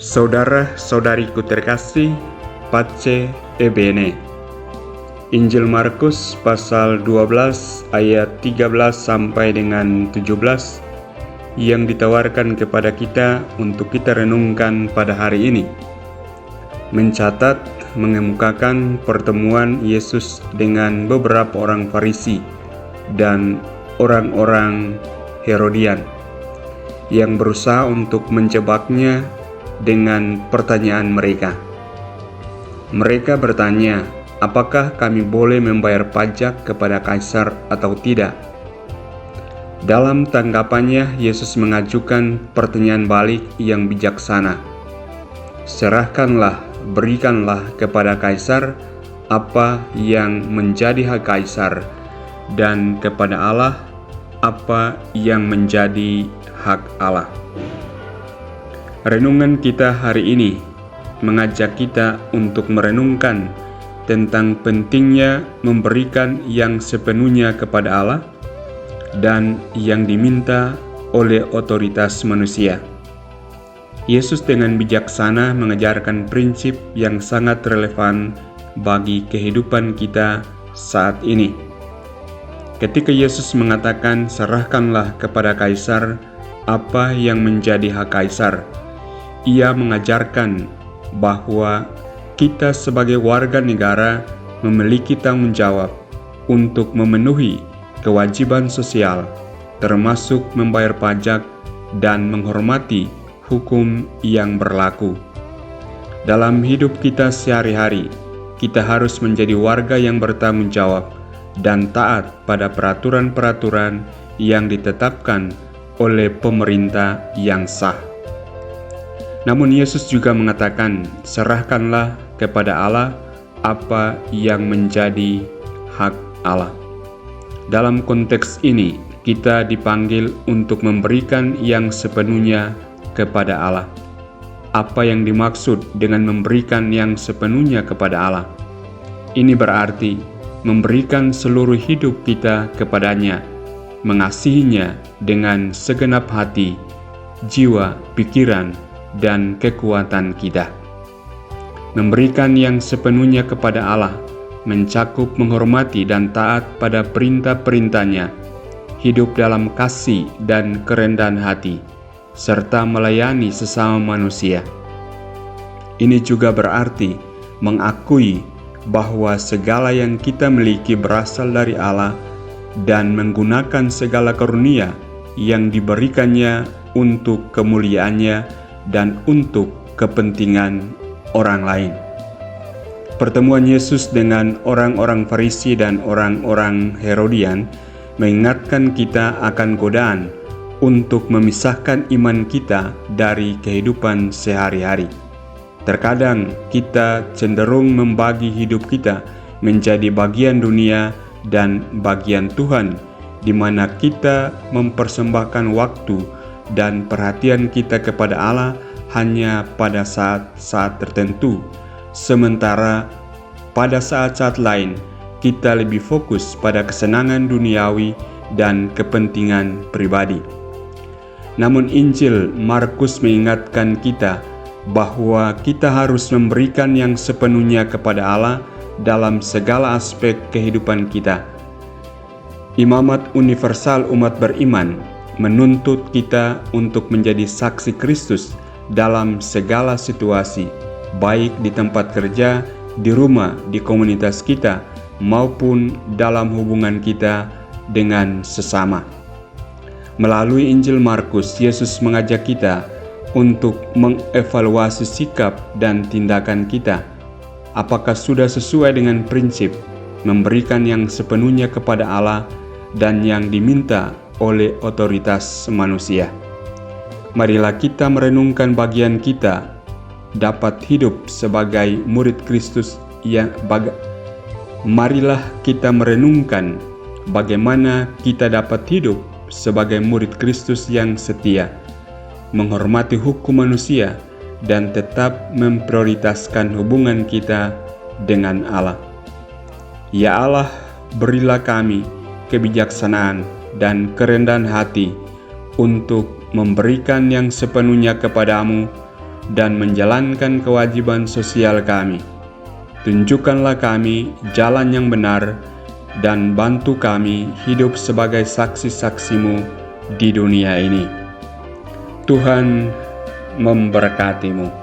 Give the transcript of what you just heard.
Saudara-saudariku terkasih, Pace e Bene. Injil Markus pasal 12 ayat 13 sampai dengan 17 yang ditawarkan kepada kita untuk kita renungkan pada hari ini. Mencatat, mengemukakan pertemuan Yesus dengan beberapa orang Farisi dan orang-orang Herodian yang berusaha untuk menjebaknya dengan pertanyaan mereka. Mereka bertanya, apakah kami boleh membayar pajak kepada Kaisar atau tidak? Dalam tanggapannya, Yesus mengajukan pertanyaan balik yang bijaksana. Serahkanlah, berikanlah kepada Kaisar apa yang menjadi hak Kaisar, dan kepada Allah apa yang menjadi hak Allah. Renungan kita hari ini mengajak kita untuk merenungkan tentang pentingnya memberikan yang sepenuhnya kepada Allah dan yang diminta oleh otoritas manusia. Yesus dengan bijaksana mengajarkan prinsip yang sangat relevan bagi kehidupan kita saat ini. Ketika Yesus mengatakan, serahkanlah kepada Kaisar apa yang menjadi hak Kaisar, Ia mengajarkan bahwa kita sebagai warga negara memiliki tanggung jawab untuk memenuhi kewajiban sosial, termasuk membayar pajak dan menghormati hukum yang berlaku. Dalam hidup kita sehari-hari, kita harus menjadi warga yang bertanggung jawab dan taat pada peraturan-peraturan yang ditetapkan oleh pemerintah yang sah. Namun Yesus juga mengatakan, serahkanlah kepada Allah apa yang menjadi hak Allah. Dalam konteks ini, kita dipanggil untuk memberikan yang sepenuhnya kepada Allah. Apa yang dimaksud dengan memberikan yang sepenuhnya kepada Allah? Ini berarti memberikan seluruh hidup kita kepadanya, mengasihinya dengan segenap hati, jiwa, pikiran, dan kekuatan kita. Memberikan yang sepenuhnya kepada Allah mencakup menghormati dan taat pada perintah-perintahnya, hidup dalam kasih dan kerendahan hati, serta melayani sesama manusia. Ini juga berarti mengakui bahwa segala yang kita miliki berasal dari Allah dan menggunakan segala karunia yang diberikannya untuk kemuliaannya dan untuk kepentingan orang lain. Pertemuan Yesus dengan orang-orang Farisi dan orang-orang Herodian mengingatkan kita akan godaan untuk memisahkan iman kita dari kehidupan sehari-hari. Terkadang kita cenderung membagi hidup kita menjadi bagian dunia dan bagian Tuhan, di mana kita mempersembahkan waktu dan perhatian kita kepada Allah hanya pada saat-saat tertentu, sementara pada saat-saat lain kita lebih fokus pada kesenangan duniawi dan kepentingan pribadi. Namun Injil Markus mengingatkan kita bahwa kita harus memberikan yang sepenuhnya kepada Allah dalam segala aspek kehidupan kita. Imamat universal umat beriman menuntut kita untuk menjadi saksi Kristus dalam segala situasi, baik di tempat kerja, di rumah, di komunitas kita, maupun dalam hubungan kita dengan sesama. Melalui Injil Markus, Yesus mengajak kita untuk mengevaluasi sikap dan tindakan kita. Apakah sudah sesuai dengan prinsip memberikan yang sepenuhnya kepada Allah dan yang diminta oleh otoritas manusia? Marilah kita merenungkan bagian kita dapat hidup sebagai murid Kristus marilah kita merenungkan bagaimana kita dapat hidup sebagai murid Kristus yang setia, menghormati hukum manusia, dan tetap memprioritaskan hubungan kita dengan Allah. Ya Allah, berilah kami kebijaksanaan dan kerendahan hati untuk memberikan yang sepenuhnya kepadamu dan menjalankan kewajiban sosial kami. Tunjukkanlah kami jalan yang benar dan bantu kami hidup sebagai saksi-saksi-Mu di dunia ini. Tuhan memberkati-Mu.